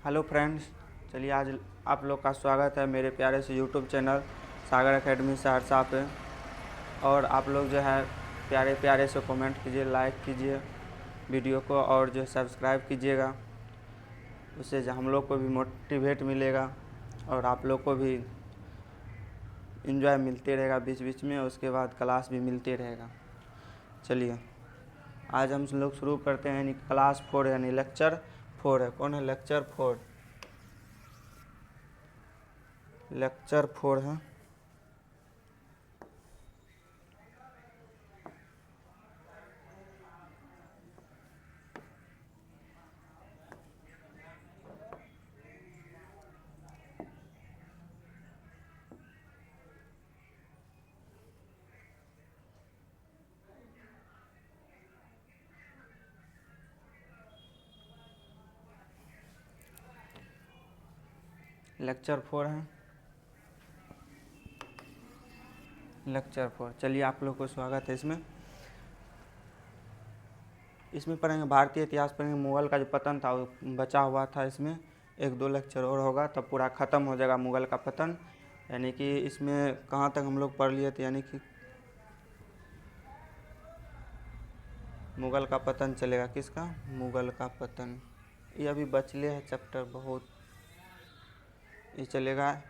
Hello friends, चलिए आज आप लोग का स्वागत है मेरे प्यारे से यूट्यूब चैनल सागर एकेडमी सहरसा पे। और आप लोग जो है प्यारे प्यारे से कमेंट कीजिए, लाइक कीजिए वीडियो को और जो सब्सक्राइब कीजिएगा। उससे हम लोग को भी मोटिवेट मिलेगा और आप लोग को भी एंजॉय मिलते रहेगा बीच बीच में। उसके बाद क्लास भी मिलते रहेगा। चलिए आज हम लोग शुरू करते हैं यानी क्लास 4 यानी लेक्चर 4 है। कौन है? लेक्चर 4 है। लेक्चर 4 है। लेक्चर 4 चलिए आप लोग को स्वागत है। इसमें पढ़ेंगे भारतीय इतिहास, पढ़ेंगे मुग़ल का जो पतन था वो बचा हुआ था। इसमें 1-2 लेक्चर और होगा तब पूरा ख़त्म हो जाएगा मुग़ल का पतन। यानी कि इसमें कहाँ तक हम लोग पढ़ लिए थे, यानी कि मुग़ल का पतन चलेगा। किसका? मुग़ल का पतन। ये अभी बचले है चैप्टर बहुत, ये चलेगा।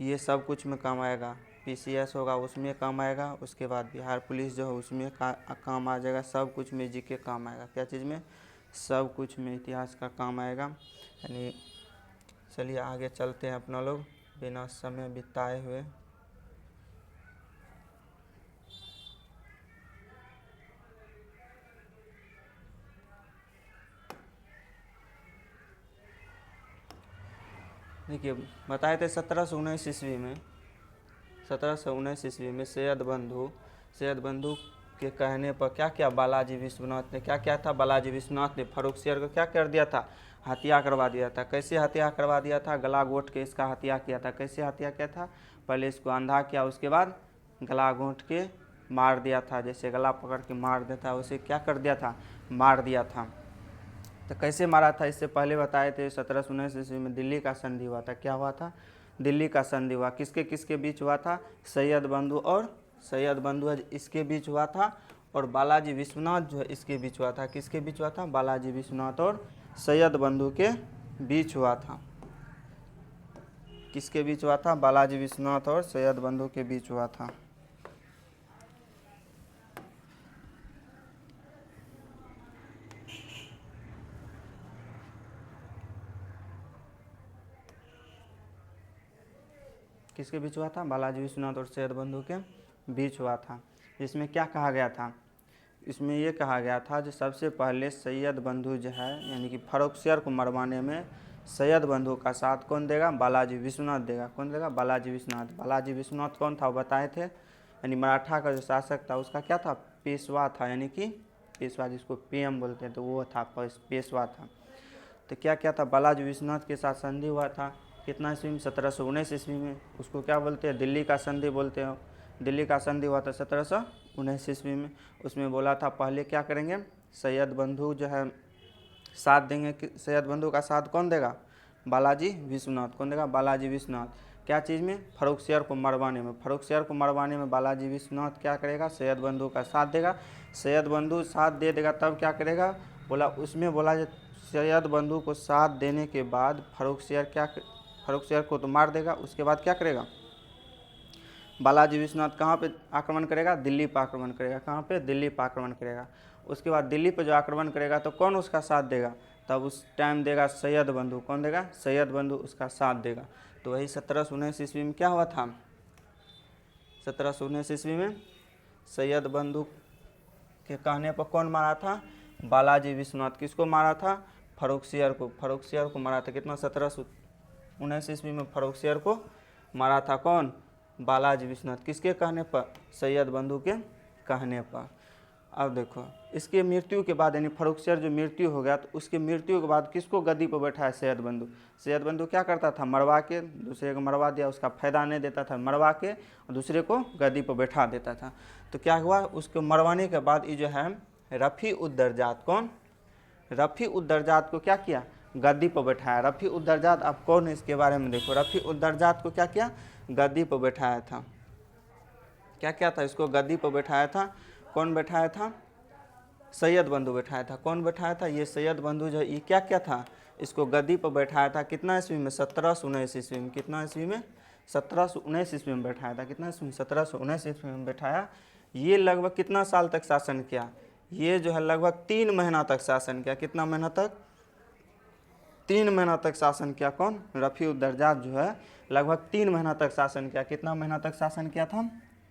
ये सब कुछ में काम आएगा। पीसीएस होगा उसमें काम आएगा। उसके बाद बिहार पुलिस जो है उसमें काम आ जाएगा। सब कुछ में जीके काम आएगा। क्या चीज़ में? सब कुछ में इतिहास का काम आएगा। यानी चलिए आगे चलते हैं अपना लोग बिना समय बिताए हुए। देखिए बताए थे 1719 ईस्वी में, 1719 ईस्वी में सैयद बंधु के कहने पर क्या किया बालाजी विश्वनाथ ने? क्या किया था? बालाजी विश्वनाथ ने फर्रुखसियर को क्या कर दिया था? हत्या करवा दिया था। कैसे हत्या करवा दिया था? गला घोंट के इसका हत्या किया था। कैसे हत्या किया था? पहले इसको अंधा किया, उसके बाद गला घोंट के मार दिया था। जैसे गला पकड़ के मार देता है उसे क्या कर दिया था? मार दिया था। तो कैसे मारा था? इससे पहले बताए थे 1719 ईस्वी में दिल्ली का संधि हुआ था। क्या हुआ था? दिल्ली का संधि हुआ। किसके किसके बीच हुआ था? सैयद बंधु है इसके बीच हुआ था, और बालाजी विश्वनाथ जो है इसके बीच हुआ था। किसके बीच हुआ था? बालाजी विश्वनाथ और सैयद बंधु के बीच हुआ था। किसके बीच हुआ था? बालाजी विश्वनाथ और सैयद बंधु के बीच हुआ था। किसके बीच हुआ था? बालाजी विश्वनाथ और सैयद बंधु के बीच हुआ था। जिसमें क्या कहा गया था? इसमें ये कहा गया था जो सबसे पहले सैयद बंधु जो है यानी कि फर्रुखसियर को मरवाने में सैयद बंधु का साथ कौन देगा? बालाजी विश्वनाथ देगा। कौन देगा? बालाजी विश्वनाथ। बालाजी विश्वनाथ कौन था वो बताए थे। यानी मराठा का जो शासक था उसका क्या था? पेशवा था। यानी कि पेशवा जिसको पीएम बोलते हैं तो वो था, पेशवा था। तो क्या क्या था? बालाजी विश्वनाथ के साथ संधि हुआ था। कितना ईस्वी में? 1719 ईस्वी में। उसको क्या बोलते हैं? दिल्ली का संधि बोलते हो। दिल्ली का संधि हुआ था 1719 ईस्वी में। उसमें बोला था पहले क्या करेंगे? सैयद बंधु जो है साथ देंगे। सैयद बंधु का साथ कौन देगा? बालाजी विश्वनाथ। कौन देगा? बालाजी विश्वनाथ। क्या चीज़ में? फर्रुखसियर को मरवाने में। फर्रुखसियर को मरवाने में बालाजी विश्वनाथ क्या करेगा? सैयद बंधु का साथ देगा। सैयद बंधु साथ दे देगा तब क्या करेगा? बोला उसमें बोला सैयद बंधु को साथ देने के बाद फर्रुखसियर को तो मार देगा। उसके बाद क्या करेगा? बालाजी विश्वनाथ कहाँ पे आक्रमण करेगा? दिल्ली पर आक्रमण करेगा। कहाँ पे? दिल्ली पर आक्रमण करेगा। उसके बाद दिल्ली पर जो आक्रमण करेगा तो कौन उसका साथ देगा? तब उस टाइम देगा सैयद बंधु। कौन देगा? सैयद बंधु उसका साथ देगा। तो वही 1719 ईस्वी में क्या हुआ था? 1719 ईस्वी में सैयद बंधु के कहने पर कौन मारा था? बालाजी विश्वनाथ। किसको मारा था? फर्रुखसियर को। फर्रुखसियर को मारा था। कितना? 1719 ईस्वी में फर्रुखसियर को मारा था। कौन? बालाजी विश्वनाथ। किसके कहने पर? सैयद बंधु के कहने पर। अब देखो इसके मृत्यु के बाद यानी फर्रुखसियर जो मृत्यु हो गया तो उसकी मृत्यु के बाद किसको गद्दी पर बैठाया? सैयद बंधु। सैयद बंधु क्या करता था? मरवा के दूसरे को मरवा दिया, उसका फायदा नहीं देता था, मरवा के और दूसरे को गद्दी पर बैठा देता था। तो क्या हुआ? उसको मरवाने के बाद ये जो है रफ़ी उद दरजात। कौन? रफ़ी उद दरजात को क्या किया? गद्दी पर बैठाया। रफ़ी उद दर्जात आप कौन है इसके बारे में देखो। रफ़ी उद दर्जात को क्या किया, गद्दी पर बैठाया था। क्या क्या था, इसको गद्दी पर बैठाया था। कौन बैठाया था, सैयद बंधु बैठाया था। कौन बैठाया था, ये सैयद बंधु जो है ये क्या क्या था, इसको गद्दी पर बैठाया था। कितना ईस्वी में, 1719 ईस्वी में। कितना ईस्वी में, 1719 ईस्वी में बैठाया था। कितना ईस्वी में, 1719 ईस्वी में बैठाया। ये लगभग कितना साल तक शासन किया, ये जो है लगभग 3 महीना तक शासन किया। कितना महीना तक, 3 महीना तक शासन किया। कौन, रफ़ी उद दर्जात जो है लगभग 3 महीना तक शासन किया। कितना महीना तक शासन किया था,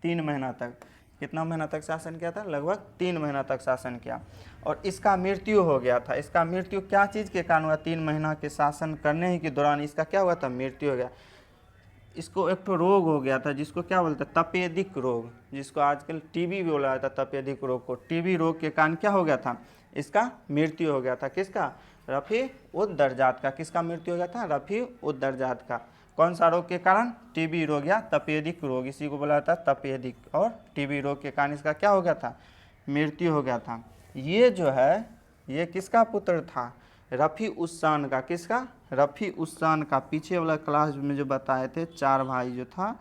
3 महीना तक। कितना महीना तक शासन किया था, लगभग 3 महीना तक शासन किया। और इसका मृत्यु हो गया था। इसका मृत्यु क्या चीज़ के कारण हुआ, 3 महीना के शासन करने ही के दौरान इसका क्या हुआ था, मृत्यु हो गया। इसको एक तो रोग हो गया था जिसको क्या बोलते हैं, तपेदिक रोग, जिसको आजकल टीबी भी बोला जाता है। तपेदिक रोग को, टीबी रोग के कारण क्या हो गया था, इसका मृत्यु हो गया था। किसका, रफ़ी उद दर्जात का। किसका मृत्यु हो गया था, रफ़ी उद दर्जात का। कौन सा रोग के कारण, टीबी रोग या तपेदिक रोग, इसी को बोला जाता है तपेदिक। और टीबी रोग के कारण इसका क्या हो गया था, मृत्यु हो गया था। ये जो है ये किसका पुत्र था, रफ़ी उस शान का। किसका, रफ़ी उस शान का। पीछे वाला क्लास में जो बताए थे 4 भाई जो था,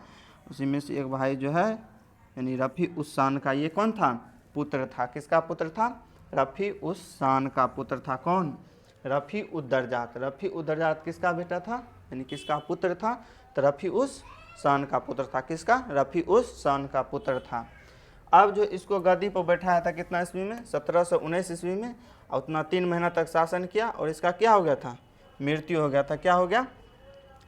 उसी में से एक भाई जो है यानी रफ़ी उस शान का, ये कौन था, पुत्र था। किसका पुत्र था, रफ़ी उस शान का पुत्र था। कौन, रफ़ी उद दर्जात। रफ़ी उद दर्जात किसका बेटा था, यानी किसका पुत्र था, तो रफ़ी उस शान का पुत्र था। किसका, रफ़ी उस शान का पुत्र था। अब जो इसको गद्दी पर बैठाया था कितना ईस्वी में, 1719 ईस्वी में। और उतना 3 महीना तक शासन किया और इसका क्या हो गया था, मृत्यु हो गया था। क्या हो गया,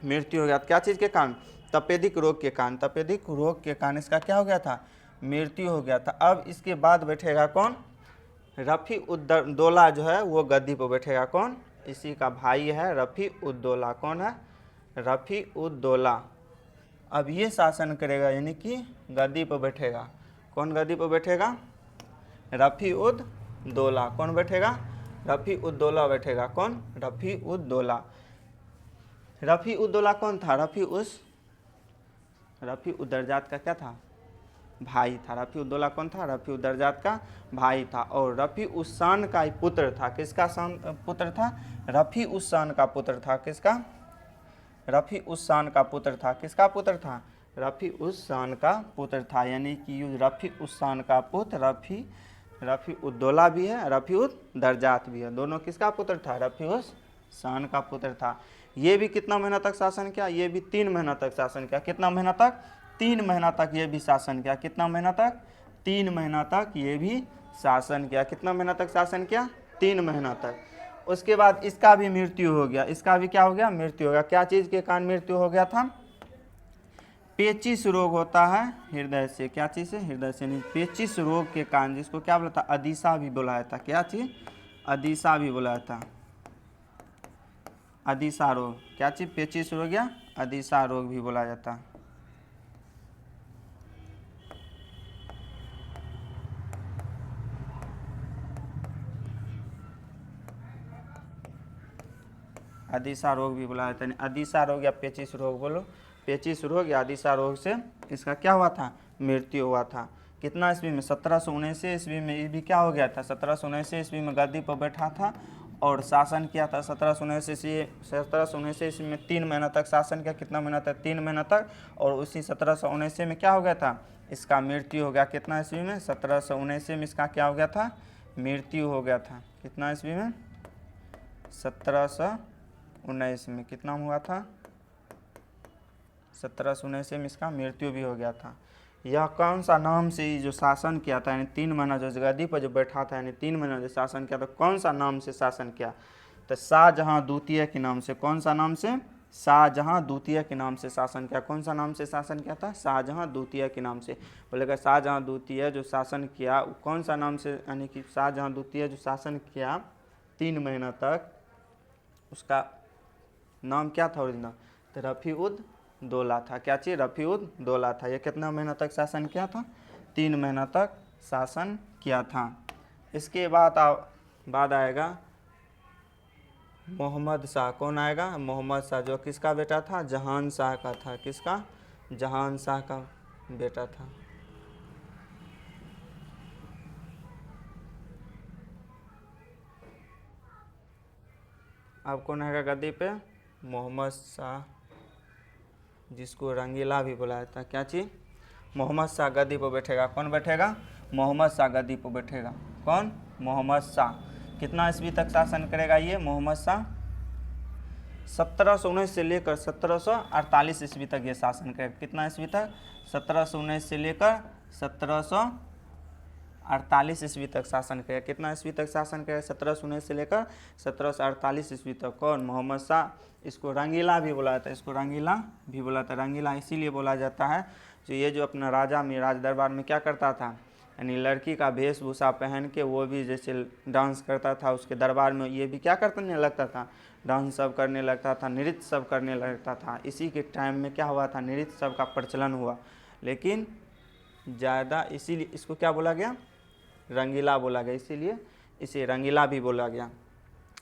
मृत्यु हो गया। क्या चीज़ के कारण, तपेदिक रोग के कारण। तपेदिक रोग के कारण इसका क्या हो गया था, मृत्यु हो गया था। अब इसके बाद बैठेगा कौन, रफ़ी उद दौला जो है वो गद्दी पर बैठेगा। कौन, इसी का भाई है रफ़ी उद दौला। कौन है, रफ़ी उद दौला। अब ये शासन करेगा, यानी कि गद्दी पर बैठेगा। कौन गद्दी पर बैठेगा, रफ़ी उद दौला। कौन बैठेगा, रफ़ी उद दौला बैठेगा। कौन, रफ़ी उद दौला। रफ़ी उद दौला कौन था, रफ़ी उद दर्जात का क्या था, भाई था। रफ़ी उद दौला कौन था, रफ़ी उद दर्जात का भाई था। और रफ़ी उस शान का ही पुत्र था। किसका शान पुत्र था, रफ़ी उस शान का पुत्र था। किसका, रफ़ी उस शान का पुत्र था। किसका पुत्र था, रफ़ी उस शान का पुत्र था। यानी कि रफ़ी उस शान का पुत्र रफ़ी उद दौला भी है, रफ़ी उद दर्जात भी है। दोनों किसका पुत्र था, रफ़ी उस शान का पुत्र था। ये भी कितना महीना तक शासन किया, ये भी 3 महीना तक शासन किया। कितना महीना तक, 3 महीना तक ये भी शासन किया। कितना महीना तक, 3 महीना तक ये भी शासन किया। कितना महीना तक शासन किया, 3 महीना तक। उसके बाद इसका भी मृत्यु हो गया। इसका भी क्या हो गया, मृत्यु हो गया। क्या चीज़ के कारण मृत्यु हो गया था, पेचिस रोग होता है हृदय से। क्या चीज़ से, हृदय से। नहीं, पेचिस रोग के कारण, जिसको क्या बोला था, अदीसा भी बुलाया था। क्या चीज़, अदीसा भी बुलाया था, अदीसा रोग। क्या चीज़, पेचिस रोग या अदीसा रोग भी बोला जाता है। अदीसा रोग भी बुलाया जाता है। अदीसा रोग या पेचिस रोग बोलो, पेचिस रोग या अदीसा रोग से इसका क्या हुआ था, मृत्यु हुआ था। कितना ईस्वी में, 1719 ईस्वी में। ये भी क्या हो गया था, 1719 ईस्वी में गद्दी पर बैठा था और शासन किया था। 1719 ईस्वी में 3 महीना तक शासन किया। कितना महीना तक, 3 महीना तक। और उसी 1719 में क्या हो गया था, इसका मृत्यु हो गया। कितना ईस्वी में, 1719 में इसका क्या हो गया था, मृत्यु हो गया था। कितना ईस्वी में, 1719 में। कितना हुआ था, 1719 में इसका मृत्यु भी हो गया था। यह कौन सा नाम से जो शासन किया था, यानी 3 महीना जो गद्दी पर जो बैठा था, यानी 3 महीना जो शासन किया था, कौन सा नाम से शासन किया, तो शाहजहां द्वितीय के नाम से। कौन सा नाम से, शाहजहां द्वितीय के नाम से शासन किया। कौन सा नाम से शासन किया था, शाहजहां द्वितीय के नाम से। बोलेगा शाहजहां द्वितीय जो शासन किया कौन सा नाम से, यानी कि शाहजहां द्वितीय जो शासन किया 3 महीना तक, उसका नाम क्या था ओरिजिनल, तो रफ़ी उद दौला था। क्या चीज़, रफ़ी उद दौला था। ये कितना महीना तक शासन किया था, 3 महीना तक शासन किया था। इसके बाद आएगा मोहम्मद शाह। कौन आएगा, मोहम्मद शाह, जो किसका बेटा था, जहान शाह का था। किसका, जहान शाह का बेटा था। अब कौन है गद्दी पे? मोहम्मद शाह, जिसको रंगीला भी बोला जाता है। क्या चीज़? मोहम्मद शाह गद्दी पर बैठेगा। कौन बैठेगा? मोहम्मद शाह गद्दी पर बैठेगा। कौन? मोहम्मद शाह। कितना ईस्वी तक शासन करेगा ये मोहम्मद शाह? 1719 से लेकर 1748 ईस्वी तक ये शासन करेगा। कितना ईस्वी तक? 1719 से लेकर 1748 ईस्वी तक शासन करेगा। कितना ईस्वी तक शासन करेगा? 1719 से लेकर 1748 ईस्वी तक। कौन? मोहम्मद शाह। इसको रंगीला भी बोला जाता है। इसको रंगीला भी बोला जाता है। रंगीला इसीलिए बोला जाता है जो ये जो अपना राजा में राज दरबार में क्या करता था, यानी लड़की का वेशभूषा पहन के वो भी जैसे डांस करता था उसके दरबार में, ये भी क्या करने लगता था? डांस सब करने लगता था, नृत्य सब करने लगता था। इसी के टाइम में क्या हुआ था? नृत्य सब का प्रचलन हुआ। लेकिन ज़्यादा इसीलिए इसको क्या बोला गया? रंगीला बोला गया। इसीलिए इसे रंगीला भी बोला गया।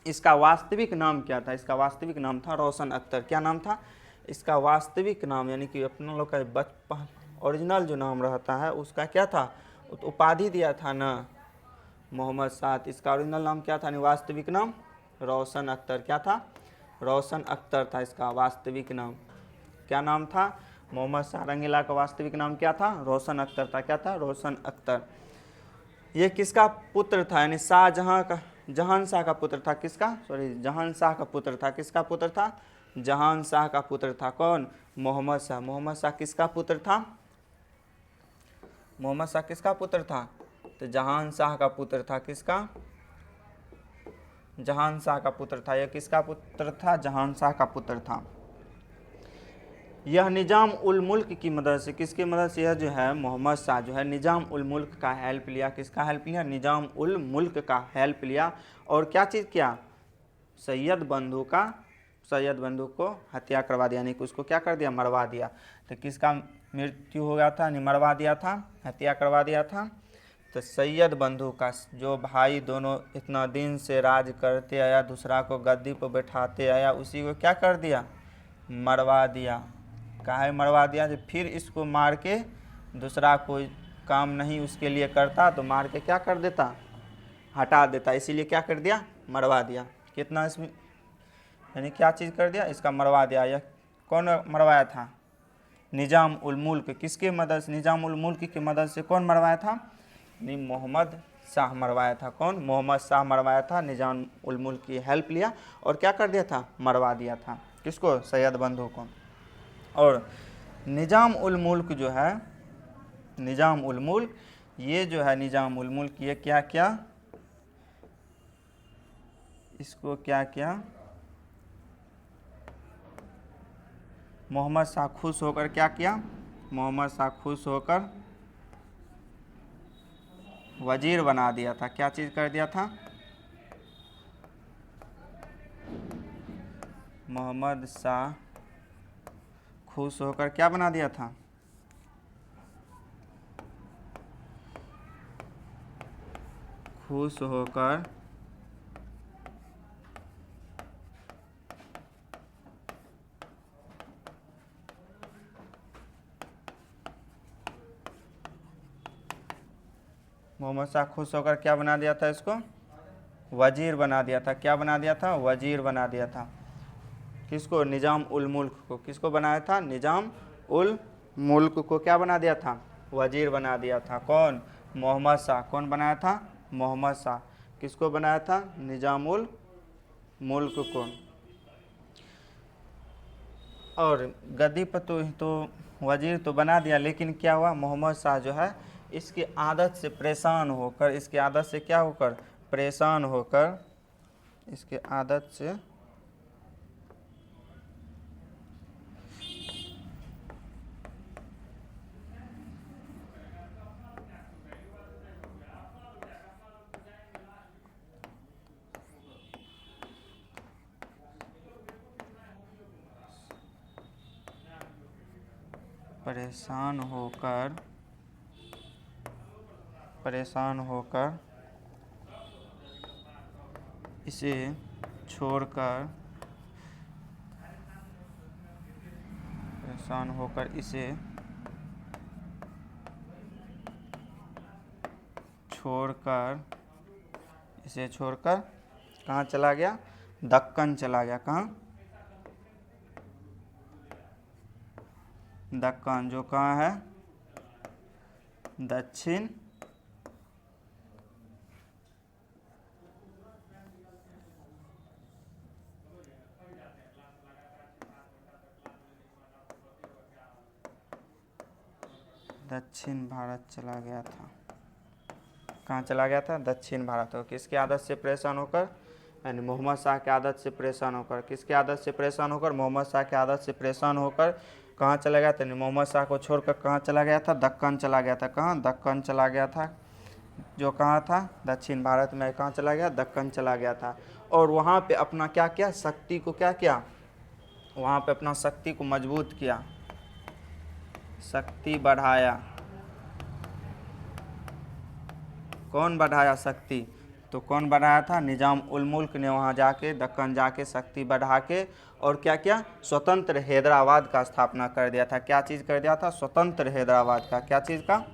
इसका वास्तविक नाम क्या था? इसका वास्तविक नाम था रोशन अख्तर। क्या नाम था इसका वास्तविक नाम? यानी कि अपना लोग का बचपन ओरिजिनल जो नाम रहता है उसका क्या था? उपाधि दिया था ना मोहम्मद शाह। इसका ओरिजिनल नाम क्या था? वास्तविक नाम रोशन अख्तर। क्या था? रोशन अख्तर था इसका वास्तविक नाम। क्या नाम था? मोहम्मद शाह रंगीला का वास्तविक नाम क्या था? रोशन अख्तर था। क्या था? रोशन अख्तर। ये किसका पुत्र था? यानी शाहजहां का, जहान शाह का पुत्र था। किसका? जहान शाह का पुत्र था। किसका पुत्र था? जहान शाह का पुत्र था। कौन? मोहम्मद शाह। मोहम्मद शाह किसका पुत्र था? मोहम्मद शाह किसका पुत्र था? तो जहान शाह का पुत्र था। किसका? जहान शाह का पुत्र था। यह किसका पुत्र था? जहान शाह का पुत्र था। यह निजाम उल मुल्क की मदद से, किसकी मदद से? यह जो है मोहम्मद शाह जो है निजाम उल मुल्क का हेल्प लिया। किसका हेल्प लिया? निजाम उल मुल्क का हेल्प लिया। और क्या चीज़ किया? सैयद बंधु को हत्या करवा दिया, यानी कि उसको क्या कर दिया? मरवा दिया। तो किसका मृत्यु हो गया था? मरवा दिया था, हत्या करवा दिया था। तो सैयद बंधु का, जो भाई दोनों इतना दिन से राज करते आया, दूसरा को गद्दी पर बैठाते आया, उसी को क्या कर दिया? मरवा दिया। काहे मरवा दिया? जो फिर इसको मार के दूसरा कोई काम नहीं उसके लिए करता तो मार के क्या कर देता? हटा देता। इसीलिए क्या कर दिया? मरवा दिया। कितना इसमें यानी क्या चीज़ कर दिया? इसका मरवा दिया। यह कौन मरवाया था? निजाम उल मुल्क। किसके मदद से? निजाम उल मुल्क की मदद से। कौन मरवाया था? नहीं, मोहम्मद शाह मरवाया था। कौन? मोहम्मद शाह मरवाया था। निजाम उल मुल्क की हेल्प लिया और क्या कर दिया था? मरवा दिया था। किसको? सैयद बंधु को। और निजाम उल मुल्क जो है, निजाम उल मुल्क, ये जो है निजाम उल मुल्क, ये क्या क्या? इसको क्या क्या? मोहम्मद शाह खुश होकर क्या किया? मोहम्मद शाह खुश होकर वजीर बना दिया था। क्या चीज़ कर दिया था? मोहम्मद शाह खुश होकर क्या बना दिया था? खुश होकर मोहम्मद शाह खुश होकर क्या बना दिया था? इसको वजीर बना दिया था। क्या बना दिया था? वजीर बना दिया था। किसको? निजाम उल मुल्क को। किसको बनाया था? निजाम उल मुल्क को क्या बना दिया था? वजीर बना दिया था। कौन? मोहम्मद शाह। कौन बनाया था? मोहम्मद शाह। किसको बनाया था? निजाम उल मुल्क को। और गद्दी पर तो वजीर तो बना दिया, लेकिन क्या हुआ? मोहम्मद शाह जो है इसकी आदत से परेशान होकर, इसकी आदत से क्या होकर? परेशान होकर, इसके आदत से परेशान होकर इसे छोड़कर, परेशान होकर इसे छोड़कर कहाँ चला गया? दक्कन चला गया। कहाँ? दक्कन, जो कहाँ है? दक्षिण भारत चला गया था। कहाँ चला गया था? दक्षिण भारत। हो किसकी आदत से परेशान होकर? यानी मोहम्मद शाह की आदत से परेशान होकर। किसकी आदत से परेशान होकर? मोहम्मद शाह की आदत से परेशान होकर कहाँ चला गया था? मोहम्मद शाह को छोड़कर कहाँ चला गया था? दक्कन चला गया था। कहाँ? दक्कन चला गया था, जो कहाँ था? दक्षिण भारत में। कहाँ चला गया? दक्कन चला गया था। और वहाँ पे अपना क्या किया? शक्ति को क्या किया? वहाँ पे अपना शक्ति को मजबूत किया, शक्ति बढ़ाया। कौन बढ़ाया शक्ति? तो कौन बढ़ाया था? निजाम उल मुल्क ने वहाँ जाके, दक्कन जाके शक्ति बढ़ा के और क्या किया? स्वतंत्र हैदराबाद का स्थापना कर दिया था। क्या चीज़ कर दिया था? स्वतंत्र हैदराबाद का। क्या चीज़ का?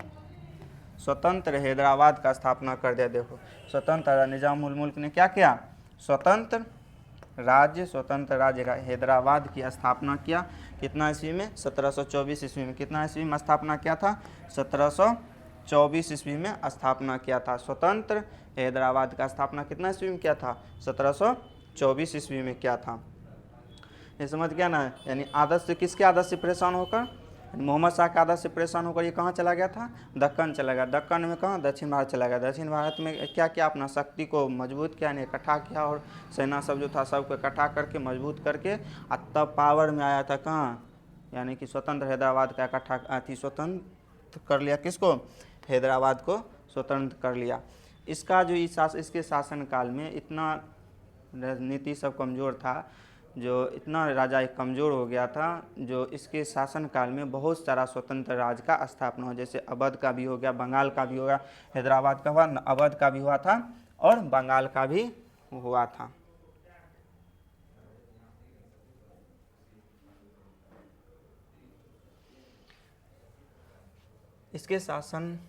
स्वतंत्र हैदराबाद का स्थापना कर दिया। देखो, स्वतंत्र निजाम उल मुल्क ने क्या किया? स्वतंत्र राज्य हैदराबाद की स्थापना किया। कितना ईस्वी में? 1724 ईस्वी में। कितना ईस्वी में स्थापना किया था? 1724 ईस्वी में स्थापना किया था। स्वतंत्र हैदराबाद का स्थापना कितना ईस्वी में किया था? 1724 ईस्वी में किया था। ये समझ गया ना? यानी आदत से, किसके आदत से परेशान होकर? मोहम्मद शाह की आदत से परेशान होकर ये कहाँ चला गया था? दक्कन चला गया। दक्कन में कहाँ? दक्षिण भारत चला गया। दक्षिण भारत में क्या किया? अपना शक्ति को मजबूत किया, यानी इकट्ठा किया, और सेना सब जो था सबको इकट्ठा करके मजबूत करके तब पावर में आया था। कहाँ? यानी कि स्वतंत्र हैदराबाद का इकट्ठा स्वतंत्र कर लिया। किसको? हैदराबाद को स्वतंत्र कर लिया। इसका जो इसके शासनकाल में इतना राजनीति सब कमज़ोर था, जो इतना राजा कमज़ोर हो गया था, जो इसके शासनकाल में बहुत सारा स्वतंत्र राज्य का स्थापना हो, जैसे अवध का भी हो गया, बंगाल का भी हो गया। हैदराबाद का हुआ, अवध का भी हुआ था और बंगाल का भी हुआ था। इसके शासन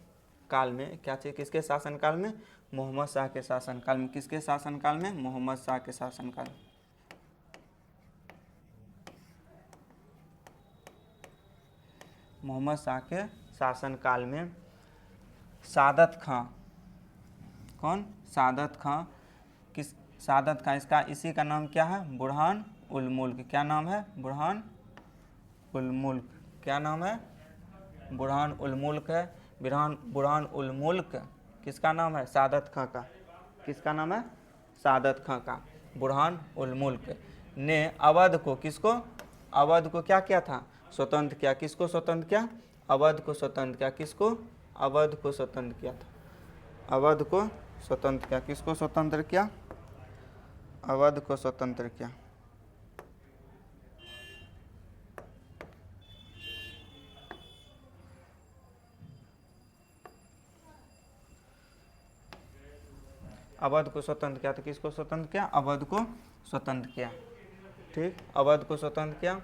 काल में क्या चीज़? किसके शासनकाल में? मोहम्मद शाह के शासनकाल में। किसके शासनकाल में? मोहम्मद शाह के शासनकाल। मोहम्मद शाह के शासनकाल में सादत खां, कौन? सादत खां। किस? सादत खां, इसका इसी का नाम क्या है? बुरहान उल मुल्क। क्या नाम है? बुरहान उल मुल्क। क्या नाम है? बुरहान उल मुल्क है। बुरहान उल मुल्क किसका नाम है? सादत खां का। किसका नाम है? सादत खां का। बुरहान उल मुल्क ने अवध को, किसको? अवध को क्या किया था? स्वतंत्र किया। किसको स्वतंत्र किया? अवध को स्वतंत्र किया। किसको? अवध को स्वतंत्र किया था। अवध को स्वतंत्र किया। किसको स्वतंत्र किया? अवध को स्वतंत्र किया। अवध को स्वतंत्र किया। तो किसको स्वतंत्र किया? अवध को स्वतंत्र किया। ठीक, अवध को स्वतंत्र किया।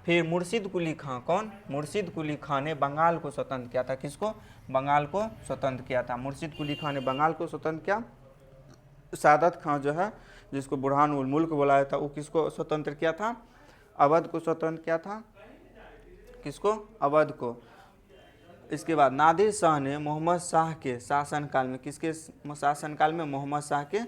फिर मुर्शिद कुली खां, कौन? मुर्शिद कुली खां ने बंगाल को स्वतंत्र किया था। किसको? बंगाल को स्वतंत्र किया था। मुर्शिद कुली खां ने बंगाल को स्वतंत्र किया। सादत खां जो है, जिसको बुरहान उल मुल्क बुलाया था, वो किसको स्वतंत्र किया था? अवध को स्वतंत्र किया था। किसको? अवध को। इसके बाद नादिर शाह ने मोहम्मद शाह के शासनकाल में, किसके शासनकाल में? मोहम्मद शाह के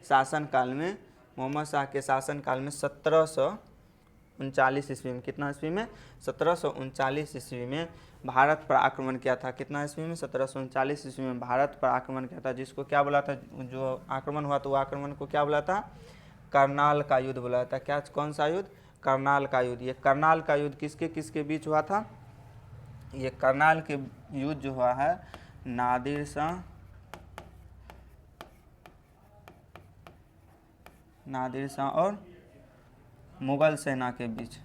शासनकाल में। मोहम्मद शाह के शासनकाल में 1739 ईस्वी में, कितना ईस्वी में? 1739 ईस्वी में भारत पर आक्रमण किया था। कितना ईस्वी में? 1739 ईस्वी में भारत पर आक्रमण किया था, जिसको क्या बोला था? जो आक्रमण हुआ तो वो आक्रमण को क्या बोला था? करनाल का युद्ध बोला था। क्या? कौन सा युद्ध? करनाल का युद्ध। ये करनाल का युद्ध किसके किसके बीच हुआ था? ये करनाल के युद्ध जो हुआ है नादिर शाह और मुगल सेना के बीच।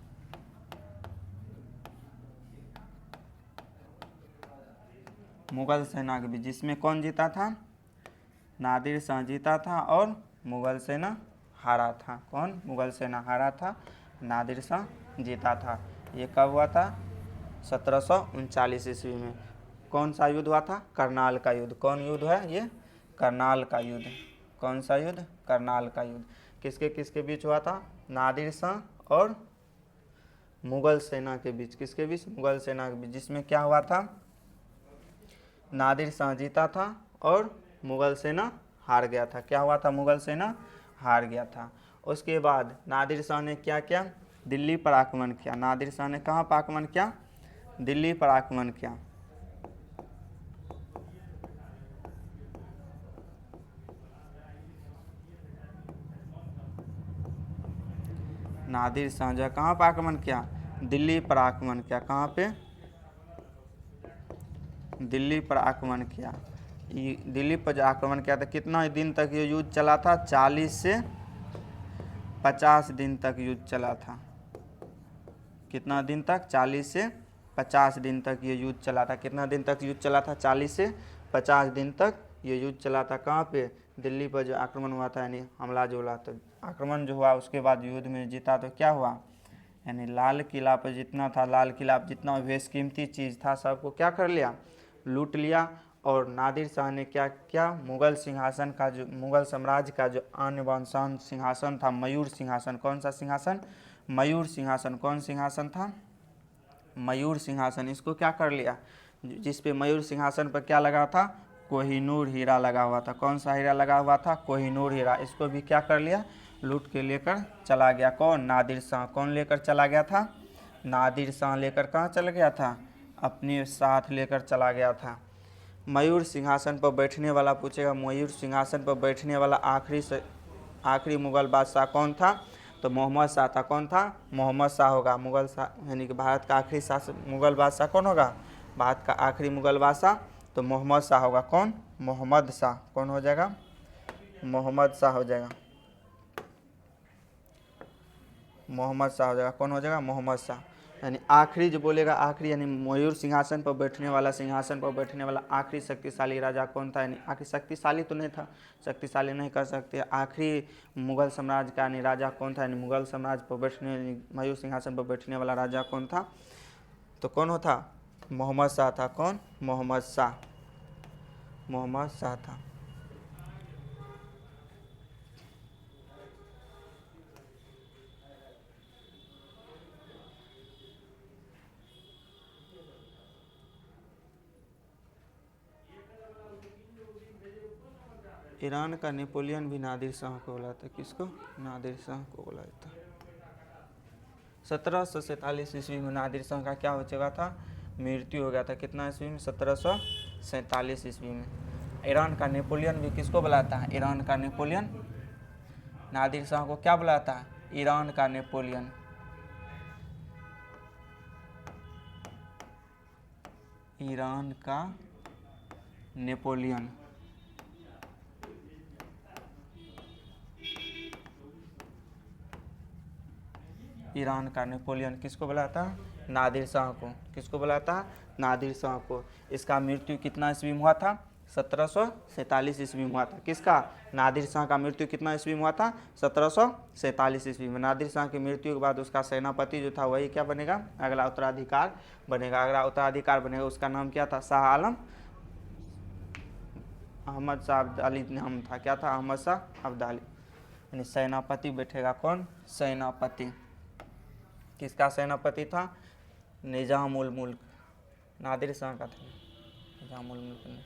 मुगल सेना के बीच, जिसमें कौन जीता था? नादिर शाह जीता था और मुगल सेना हारा था। कौन? मुगल सेना हारा था, नादिर शाह जीता था। ये कब हुआ था? 1739 ईस्वी में। कौन सा युद्ध हुआ था? करनाल का युद्ध। कौन युद्ध है ये? करनाल का युद्ध। कौन सा युद्ध? करनाल का युद्ध। किसके किसके बीच हुआ था? नादिर शाह और मुगल सेना के बीच। किसके बीच? मुगल सेना के बीच, जिसमें क्या हुआ था? नादिर शाह जीता था और मुगल सेना हार गया था। क्या हुआ था? मुगल सेना हार गया था। उसके बाद नादिर शाह ने क्या किया? दिल्ली पर आक्रमण किया। नादिर शाह ने कहाँ पर आक्रमण किया? दिल्ली पर आक्रमण किया। नादिर शाह जो कहाँ पर आक्रमण किया? दिल्ली पर आक्रमण किया। कहाँ पे? दिल्ली पर आक्रमण किया। दिल्ली पर जो आक्रमण किया था, कितना दिन तक ये युद्ध चला था? 40 से 50 दिन तक युद्ध चला था। कितना दिन तक? 40 से 50 दिन तक ये युद्ध चला था। कितना दिन तक युद्ध चला था? 40 से 50 दिन तक ये युद्ध चला था। कहाँ पे? दिल्ली पर जो आक्रमण हुआ था, यानी हमला जो हुआ, तो आक्रमण जो हुआ उसके बाद युद्ध में जीता तो क्या हुआ? यानी लाल किला पर जितना था, लाल किला पर जितना बेशकीमती चीज़ था सबको क्या कर लिया? लूट लिया। और नादिर शाह ने क्या किया? मुगल सिंहासन का जो, मुगल साम्राज्य का जो आनबान सिंहासन था, मयूर सिंहासन। कौन सा सिंहासन? मयूर सिंहासन। कौन सिंहासन था? मयूर सिंहासन। इसको क्या कर लिया? जिस पे मयूर सिंहासन पर क्या लगा था? कोहिनूर हीरा लगा हुआ था। कौन सा हीरा लगा हुआ था? कोहिनूर हीरा। इसको भी क्या कर लिया? लूट के लेकर चला गया। कौन? नादिर शाह। कौन लेकर चला गया था? नादिर शाह लेकर कहाँ चला गया था? अपने साथ लेकर चला गया था। मयूर सिंहासन पर बैठने वाला पूछेगा, मयूर सिंहासन पर बैठने वाला आखिरी मुगल बादशाह कौन था? तो मोहम्मद शाह था। कौन था? मोहम्मद शाह होगा। मुगल शाह यानी कि भारत का आखिरी शासक मुगल बादशाह कौन होगा? भारत का आखिरी मुगल बादशाह तो मोहम्मद शाह होगा। कौन? मोहम्मद शाह। कौन हो जाएगा? मोहम्मद शाह हो जाएगा। मोहम्मद शाह हो जाएगा। कौन हो जाएगा? मोहम्मद शाह। यानी आखिरी जो बोलेगा, आखिरी यानी मयूर सिंहासन पर बैठने वाला, सिंहासन पर बैठने वाला आखिरी शक्तिशाली राजा कौन था? यानी आखिरी शक्तिशाली तो नहीं था, शक्तिशाली नहीं कर सकते। आखिरी मुगल साम्राज्य का यानी राजा कौन था? यानी मुगल साम्राज्य पर बैठने, मयूर सिंहासन पर बैठने वाला राजा कौन था? तो कौन होता? मोहम्मद शाह था। कौन? मोहम्मद शाह। मोहम्मद शाह था। ईरान का नेपोलियन भी नादिर शाह को बोला था। किसको? नादिर शाह को बोला था। 1747 ईस्वी में नादिर शाह का क्या हो चुका था? मृत्यु हो गया था। कितना ईस्वी में? 1747 ईस्वी में। ईरान का नेपोलियन भी किसको बुलाता है? ईरान का नेपोलियन नादिर शाह को क्या बुलाता है? ईरान का नेपोलियन। ईरान का नेपोलियन। ईरान का नेपोलियन किसको बुलाता है? नादिर शाह को। किसको बुलाता है? नादिर शाह को। इसका मृत्यु कितना ईस्वी में हुआ था? 1747 ईस्वी में हुआ था। किसका? नादिर शाह का मृत्यु कितना ईस्वी में हुआ था? 1747 ईस्वी में। नादिर शाह की मृत्यु के बाद उसका सेनापति जो था वही क्या बनेगा? अगला उत्तराधिकार बनेगा। अगला उत्तराधिकार बनेगा, उसका नाम क्या था? शाह आलम अहमद शाह अब्दाली नाम था। क्या था? अहमद शाह अब्दाली। यानी सेनापति बैठेगा। कौन? सेनापति। किसका सेनापति था? निजाम उल मुल्क। नादिर शाह का था। निजाम उल मुल्क ने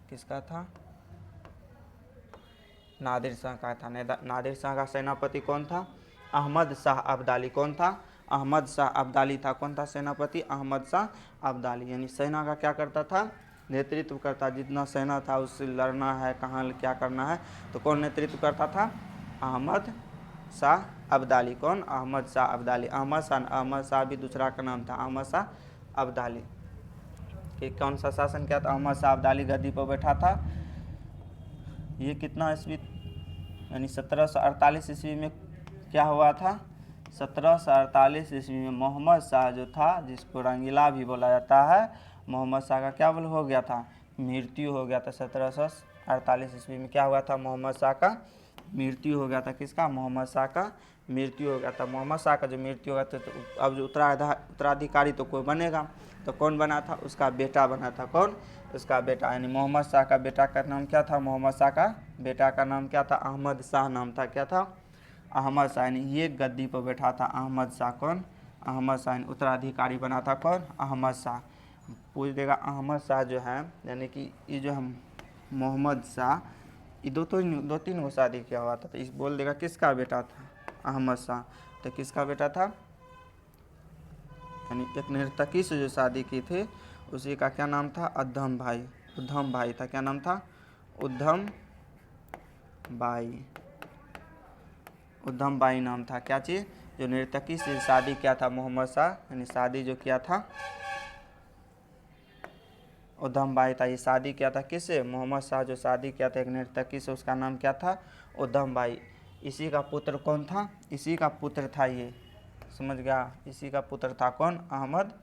किसका था? नादिर शाह का था। नादिर शाह का सेनापति कौन था? अहमद शाह अब्दाली। कौन था? अहमद शाह अब्दाली था। कौन था सेनापति? अहमद शाह अब्दाली। यानी सेना का क्या करता था? नेतृत्व करता। जितना सेना था उससे लड़ना है, कहाँ क्या करना है, तो कौन नेतृत्व करता था? अहमद शाह अब्दाली। कौन? अहमद शाह अब्दाली। अहमद शाह भी दूसरा का नाम था, अहमद शाह अब्दाली। कि कौन सा शासन किया था? अहमद शाह अब्दाली गद्दी पर बैठा था। ये कितना ईस्वी यानी 1748 ईस्वी में क्या हुआ था? 1748 ईस्वी में मोहम्मद शाह जो था, जिसको रंगीला भी बोला जाता है, मोहम्मद शाह का क्या हो गया था? मृत्यु हो गया था। 1748 ईस्वी में क्या हुआ था? मोहम्मद शाह का मृत्यु हो गया था किसका, मोहम्मद शाह का मृत्यु हो गया था। मोहम्मद शाह का जो मृत्यु हो गया था तो अब जो उत्तराधिकारी तो कोई बनेगा, तो कौन बना था, उसका बेटा बना था। कौन, उसका बेटा, यानी मोहम्मद शाह का बेटा का नाम क्या था, मोहम्मद शाह का बेटा का नाम क्या था, अहमद शाह नाम था। क्या था, अहमद शाह। यानी ये गद्दी पर बैठा था अहमद शाह। कौन, अहमद शाह। उत्तराधिकारी बना था कौन, अहमद शाह। पूछ देगा अहमद शाह जो है, यानी कि ये जो हम मोहम्मद शाह, ये दो तीन को शादी किया हुआ था, तो इस बोल देगा किसका बेटा था, अहमद शाह। तो किसका बेटा था, यानी एक नर्तकी से जो शादी की थी उसी का क्या नाम था, उद्धम भाई। उद्धम भाई था, क्या नाम था, उद्धम बाई। उद्धम बाई नाम था। क्या चीज़, जो नर्तकी से शादी किया था मोहम्मद शाह, यानी शादी जो किया था उद्धम बाई था। ये शादी किया था किससे, मोहम्मद शाह जो शादी किया था एक नर्तकी से, उसका नाम क्या था, उद्धम बाई। इसी का पुत्र कौन था, इसी का पुत्र था ये, समझ गया, इसी का पुत्र था कौन, अहमद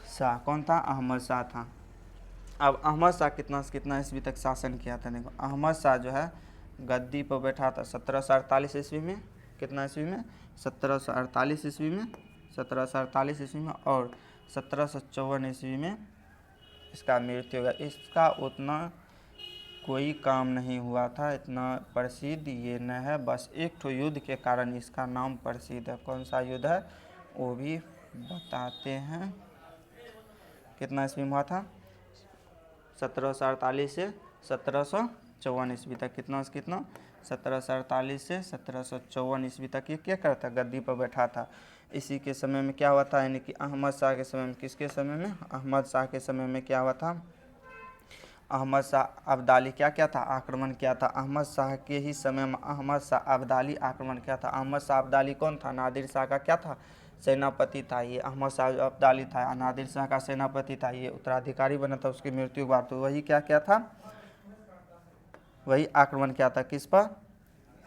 शाह। कौन था, अहमद शाह था। अब अहमद शाह कितना से कितना ईस्वी तक शासन किया था, देखो अहमद शाह जो है गद्दी पर बैठा था 1748 ईस्वी में। कितना ईस्वी में, 1748 ईस्वी में, 1748 ईस्वी में, और 1754 ईस्वी में इसका मृत्यु हो गया। इसका उतना कोई काम नहीं हुआ था, इतना प्रसिद्ध ये न है, बस एक ठो युद्ध के कारण इसका नाम प्रसिद्ध है। कौन सा युद्ध है वो भी बताते हैं। कितना ईस्वी में हुआ था, 1748 से 1754 ईस्वी तक। कितना से कितना, 1748 से 1754 ईस्वी तक ये क्या करता, गद्दी पर बैठा था। इसी के समय में क्या हुआ था, यानी कि अहमद शाह के समय में, किसके समय में, अहमद शाह के समय में क्या हुआ था, अहमद शाह अब्दाली क्या था, आक्रमण किया था। अहमद शाह के ही समय में अहमद शाह अब्दाली आक्रमण किया था। अहमद शाह अब्दाली कौन था, नादिर शाह का क्या था, सेनापति था। ये अहमद शाह अब्दाली था, नादिर शाह का सेनापति था। ये उत्तराधिकारी बना था उसकी मृत्यु के बाद। तो वही क्या क्या था, वही आक्रमण किया था किस पर,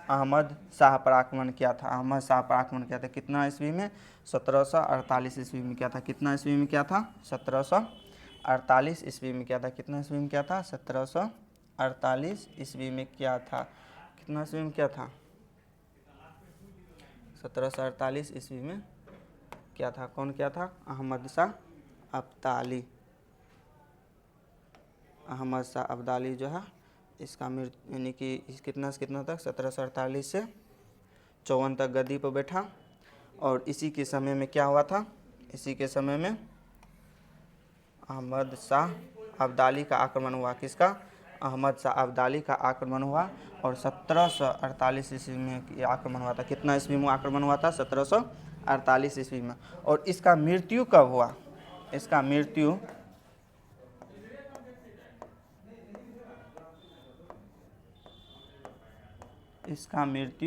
अहमद शाह पर आक्रमण किया था। अहमद शाह पर आक्रमण किया था कितना ईस्वी में, 1748 ईस्वी में किया था। कितना ईस्वी में किया था, 1748 ईस्वी में किया था। कितना ईस्वी में किया था, 1748 ईस्वी में किया था। कितना ईस्वी में किया था, 1748 ईस्वी में किया था। कौन किया था, अहमद शाह अब्दाली। अहमद शाह अब्दाली जो है इसका मृत्यु, यानी कि कितना से कितना तक, 1748 से 54 तक गद्दी पर बैठा। और इसी के समय में क्या हुआ था, इसी के समय में अहमद शाह अब्दाली का आक्रमण हुआ। किसका, अहमद शाह अब्दाली का आक्रमण हुआ। और 1748 ईस्वी में ये आक्रमण हुआ था। कितना ईस्वी में आक्रमण हुआ था, 1748 ईस्वी में। और इसका मृत्यु कब हुआ, इसका मृत्यु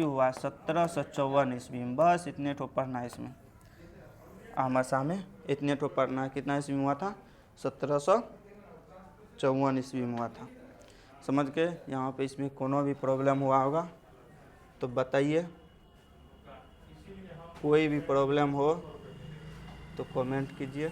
हुआ 1754 ईस्वी में। बस इतने ठो पढ़ना है इसमें, अहमद शाह में इतने ठो पढ़ना है। कितना ईस्वी में हुआ था, 1754 ईस्वी में हुआ था। समझ के, यहाँ पे इसमें कोनो भी प्रॉब्लम हुआ होगा तो बताइए, कोई भी प्रॉब्लम हो तो कमेंट कीजिए।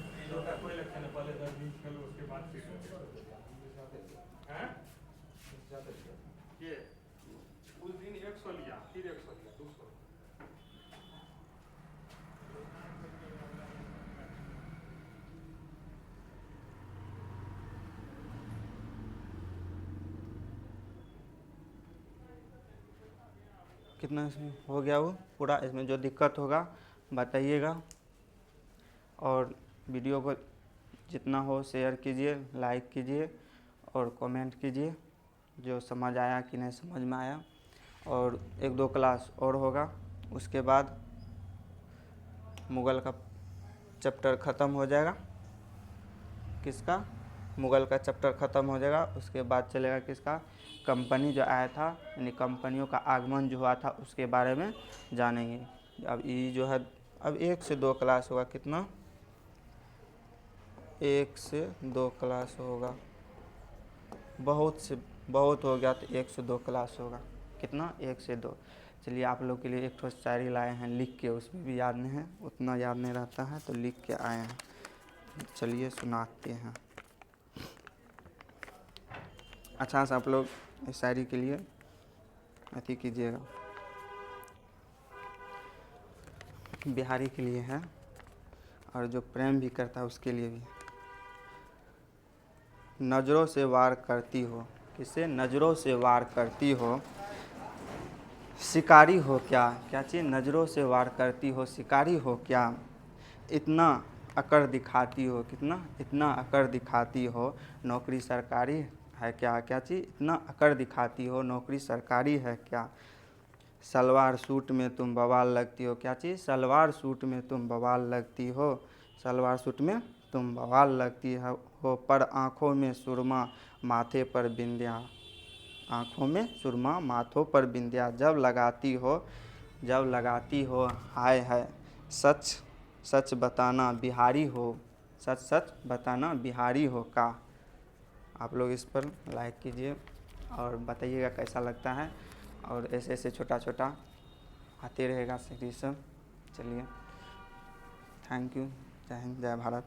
कितना इसमें हो गया वो पूरा, इसमें जो दिक्कत होगा बताइएगा। और वीडियो को जितना हो शेयर कीजिए, लाइक कीजिए और कमेंट कीजिए जो समझ आया कि नहीं समझ में आया। और एक दो क्लास और होगा, उसके बाद मुग़ल का चैप्टर ख़त्म हो जाएगा। किसका, मुग़ल का चैप्टर ख़त्म हो जाएगा। उसके बाद चलेगा किसका, कंपनी जो आया था, यानी कंपनियों का आगमन जो हुआ था उसके बारे में जानेंगे। अब ये जो है, अब 1 से 2 क्लास होगा। कितना, 1 से 2 क्लास होगा। बहुत हो गया तो 1 से 2 क्लास होगा। कितना, 1 से 2। चलिए आप लोग के लिए एक ठो शायरी लाए हैं लिख के, उसमें भी याद नहीं है, उतना याद नहीं रहता है तो लिख के आए हैं। चलिए सुनाते हैं। अच्छा से आप लोग इस शायरी के लिए अति कीजिएगा। बिहारी के लिए है और जो प्रेम भी करता है उसके लिए भी। नज़रों से वार करती हो, किसे? नज़रों से वार करती हो, शिकारी हो क्या? क्या चीज़? नज़रों से वार करती हो, शिकारी हो क्या? इतना अकड़ दिखाती हो, कितना? इतना अकड़ दिखाती हो, नौकरी सरकारी है क्या? क्या चीज़? इतना अकड़ दिखाती हो, नौकरी सरकारी है क्या? सलवार सूट में तुम बवाल लगती हो, क्या चीज़? सलवार सूट में तुम बवाल लगती हो, सलवार सूट में तुम बवाल लगती हो, पर आँखों में सुरमा, माथे पर बिंदिया, आँखों में सुरमा, माथों पर बिंदिया, जब लगाती हो, हाय हाय, सच सच बताना बिहारी हो, सच सच बताना बिहारी हो का। आप लोग इस पर लाइक कीजिए और बताइएगा कैसा लगता है, और ऐसे ऐसे छोटा छोटा आते रहेगा सीरीज सब। चलिए, थैंक यू। जय हिंद, जय भारत।